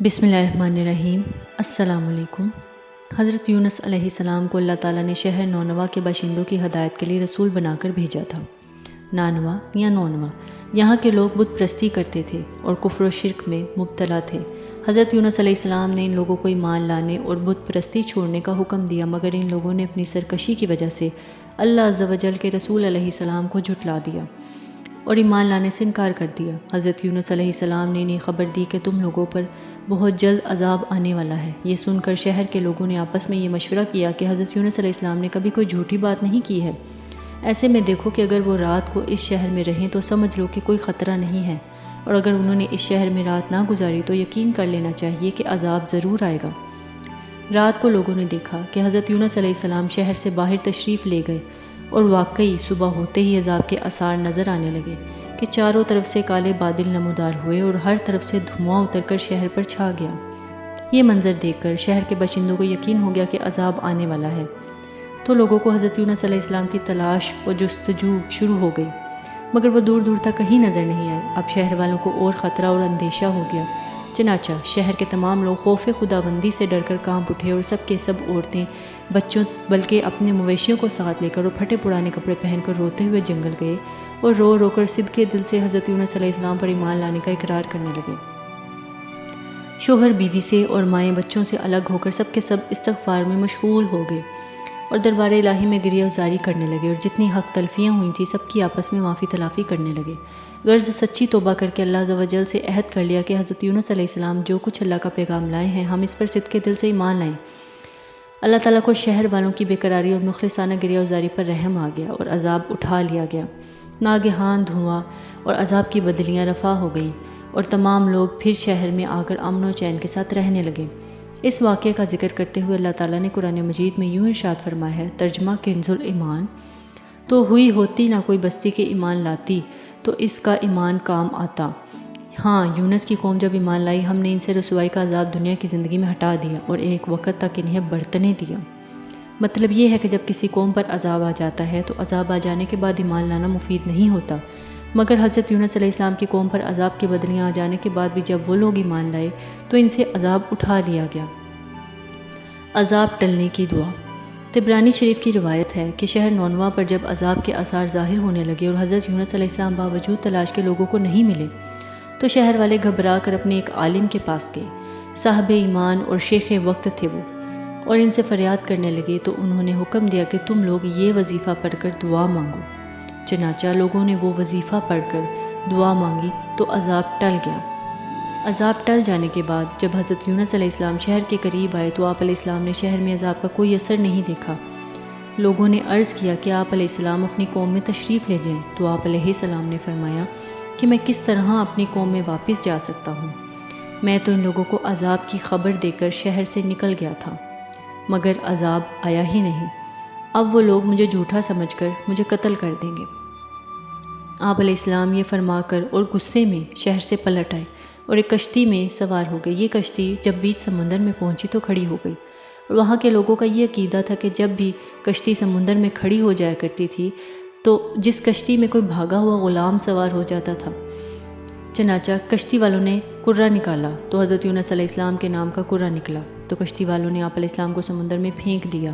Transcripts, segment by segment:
بسم اللہ الرحمن الرحیم۔ السلام علیکم۔ حضرت یونس علیہ السلام کو اللہ تعالیٰ نے شہر نونوا کے باشندوں کی ہدایت کے لیے رسول بنا کر بھیجا تھا۔ نانوا یا نونوا یہاں کے لوگ بت پرستی کرتے تھے اور کفر و شرک میں مبتلا تھے۔ حضرت یونس علیہ السلام نے ان لوگوں کو ایمان لانے اور بت پرستی چھوڑنے کا حکم دیا، مگر ان لوگوں نے اپنی سرکشی کی وجہ سے اللہ عز و جل کے رسول علیہ السلام کو جھٹلا دیا اور ایمان لانے سے انکار کر دیا۔ حضرت یونس علیہ السلام نے انہیں خبر دی کہ تم لوگوں پر بہت جلد عذاب آنے والا ہے۔ یہ سن کر شہر کے لوگوں نے آپس میں یہ مشورہ کیا کہ حضرت یونس علیہ السلام نے کبھی کوئی جھوٹی بات نہیں کی ہے، ایسے میں دیکھو کہ اگر وہ رات کو اس شہر میں رہیں تو سمجھ لو کہ کوئی خطرہ نہیں ہے، اور اگر انہوں نے اس شہر میں رات نہ گزاری تو یقین کر لینا چاہیے کہ عذاب ضرور آئے گا۔ رات کو لوگوں نے دیکھا کہ حضرت یونس علیہ السلام شہر سے باہر تشریف لے گئے، اور واقعی صبح ہوتے ہی عذاب کے آثار نظر آنے لگے کہ چاروں طرف سے کالے بادل نمودار ہوئے اور ہر طرف سے دھواں اتر کر شہر پر چھا گیا۔ یہ منظر دیکھ کر شہر کے باشندوں کو یقین ہو گیا کہ عذاب آنے والا ہے، تو لوگوں کو حضرت یونس علیہ السلام کی تلاش و جستجو شروع ہو گئی، مگر وہ دور دور تک کہیں نظر نہیں آئے۔ اب شہر والوں کو اور خطرہ اور اندیشہ ہو گیا، چنانچہ شہر کے تمام لوگ خوف خداوندی سے ڈر کر کانپ اٹھے، اور سب کے سب عورتیں، بچوں بلکہ اپنے مویشیوں کو ساتھ لے کر اور پھٹے پرانے کپڑے پہن کر روتے ہوئے جنگل گئے، اور رو رو کر صدقے دل سے حضرت یونس علیہ السلام پر ایمان لانے کا اقرار کرنے لگے۔ شوہر بیوی سے اور مائیں بچوں سے الگ ہو کر سب کے سب استغفار میں مشغول ہو گئے اور دربار الہی میں گریہ وزاری کرنے لگے، اور جتنی حق تلفیاں ہوئی تھیں سب کی آپس میں معافی تلافی کرنے لگے۔ غرض سچی توبہ کر کے اللہ عز و جل سے عہد کر لیا کہ حضرت یونس علیہ السلام جو کچھ اللہ کا پیغام لائے ہیں ہم اس پر صدقے دل سے ایمان لائیں۔ اللہ تعالیٰ کو شہر والوں کی بے قراری اور مخلصانہ گریہ وزاری پر رحم آ گیا اور عذاب اٹھا لیا گیا۔ ناگہان دھواں اور عذاب کی بدلیاں رفع ہو گئیں، اور تمام لوگ پھر شہر میں آ کر امن و چین کے ساتھ رہنے لگے۔ اس واقعے کا ذکر کرتے ہوئے اللہ تعالیٰ نے قرآن مجید میں یوں ارشاد فرمایا ہے، ترجمہ کنز الایمان: تو ہوئی ہوتی نہ کوئی بستی کے ایمان لاتی تو اس کا ایمان کام آتا۔ ہاں، یونس کی قوم جب ایمان لائی ہم نے ان سے رسوائی کا عذاب دنیا کی زندگی میں ہٹا دیا اور ایک وقت تک انہیں برتنے دیا۔ مطلب یہ ہے کہ جب کسی قوم پر عذاب آ جاتا ہے تو عذاب آ جانے کے بعد ایمان لانا مفید نہیں ہوتا، مگر حضرت یونس علیہ السلام کی قوم پر عذاب کی بدلیاں آ جانے کے بعد بھی جب وہ لوگ ایمان لائے تو ان سے عذاب اٹھا لیا گیا۔ عذاب ٹلنے کی دعا۔ طبرانی شریف کی روایت ہے کہ شہر نونوا پر جب عذاب کے آثار ظاہر ہونے لگے اور حضرت یونس علیہ السلام باوجود تلاش کے لوگوں کو نہیں ملے تو شہر والے گھبرا کر اپنے ایک عالم کے پاس گئے، صاحب ایمان اور شیخ وقت تھے وہ، اور ان سے فریاد کرنے لگے تو انہوں نے حکم دیا کہ تم لوگ یہ وظیفہ پڑھ کر دعا مانگو۔ چنانچہ لوگوں نے وہ وظیفہ پڑھ کر دعا مانگی تو عذاب ٹل گیا۔ عذاب ٹل جانے کے بعد جب حضرت یونس علیہ السلام شہر کے قریب آئے تو آپ علیہ السلام نے شہر میں عذاب کا کوئی اثر نہیں دیکھا۔ لوگوں نے عرض کیا کہ آپ علیہ السلام اپنی قوم میں تشریف لے جائیں، تو آپ علیہ السلام نے فرمایا کہ میں کس طرح اپنی قوم میں واپس جا سکتا ہوں؟ میں تو ان لوگوں کو عذاب کی خبر دے کر شہر سے نکل گیا تھا، مگر عذاب آیا ہی نہیں۔ اب وہ لوگ مجھے جھوٹا سمجھ کر مجھے قتل کر دیں گے۔ آپ علیہ السلام یہ فرما کر اور غصے میں شہر سے پلٹ آئے اور ایک کشتی میں سوار ہو گئے۔ یہ کشتی جب بیچ سمندر میں پہنچی تو کھڑی ہو گئی، اور وہاں کے لوگوں کا یہ عقیدہ تھا کہ جب بھی کشتی سمندر میں کھڑی ہو جایا کرتی تھی تو جس کشتی میں کوئی بھاگا ہوا غلام سوار ہو جاتا تھا۔ چنانچہ کشتی والوں نے کرہ نکالا تو حضرت یونس علیہ السلام کے نام کا کرہ نکلا، تو کشتی والوں نے آپ علیہ السلام کو سمندر میں پھینک دیا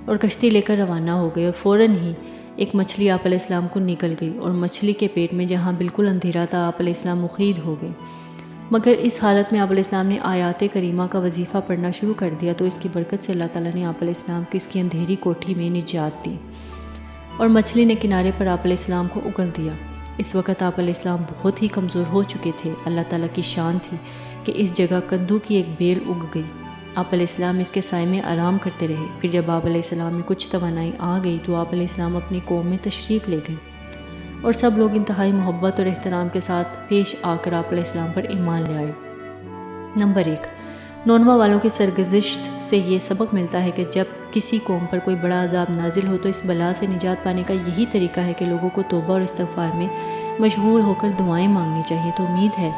اور کشتی لے کر روانہ ہو گئے، اور فوراً ہی ایک مچھلی آپ علیہ السلام کو نکل گئی، اور مچھلی کے پیٹ میں جہاں بالکل اندھیرا تھا آپ علیہ السلام مقید ہو گئے۔ مگر اس حالت میں آپ علیہ السلام نے آیات کریمہ کا وظیفہ پڑھنا شروع کر دیا تو اس کی برکت سے اللہ تعالیٰ نے آپ علیہ السلام کی اس کی اندھیری کوٹھی میں نجات دی، اور مچھلی نے کنارے پر آپ علیہ السلام کو اگل دیا۔ اس وقت آپ علیہ السلام بہت ہی کمزور ہو چکے تھے۔ اللہ تعالیٰ کی شان تھی کہ اس جگہ کدو کی ایک بیل اگ گئی۔ آپ علیہ السلام اس کے سائے میں آرام کرتے رہے۔ پھر جب آپ علیہ السلام میں کچھ توانائی آ گئی تو آپ علیہ السلام اپنی قوم میں تشریف لے گئے، اور سب لوگ انتہائی محبت اور احترام کے ساتھ پیش آ کر آپ علیہ السلام پر ایمان لے آئے۔ نمبر 1، نونوا والوں کی سرگزشت سے یہ سبق ملتا ہے کہ جب کسی قوم پر کوئی بڑا عذاب نازل ہو تو اس بلا سے نجات پانے کا یہی طریقہ ہے کہ لوگوں کو توبہ اور استغفار میں مشغول ہو کر دعائیں مانگنی چاہیے۔ تو امید ہے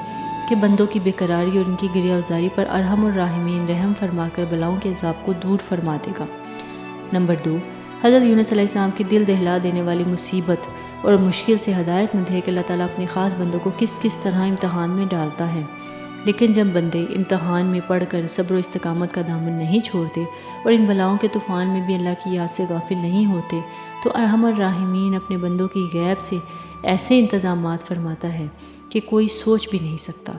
کہ بندوں کی بے قراری اور ان کی گریہ وزاری پر ارحم الراحمین رحم فرما کر بلاؤں کے عذاب کو دور فرما دے گا۔ نمبر 2، حضرت یونس علیہ السلام کی دل دہلا دینے والی مصیبت اور مشکل سے ہدایت مند ہے کہ اللہ تعالیٰ اپنے خاص بندوں کو کس کس طرح امتحان میں ڈالتا ہے۔ لیکن جب بندے امتحان میں پڑھ کر صبر و استقامت کا دامن نہیں چھوڑتے اور ان بلاؤں کے طوفان میں بھی اللہ کی یاد سے غافل نہیں ہوتے تو ارحم الراحمین اپنے بندوں کی غیب سے ایسے انتظامات فرماتا ہے کہ کوئی سوچ بھی نہیں سکتا۔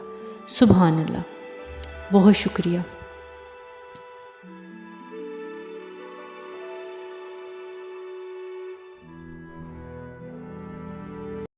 سبحان اللہ۔ بہت شکریہ۔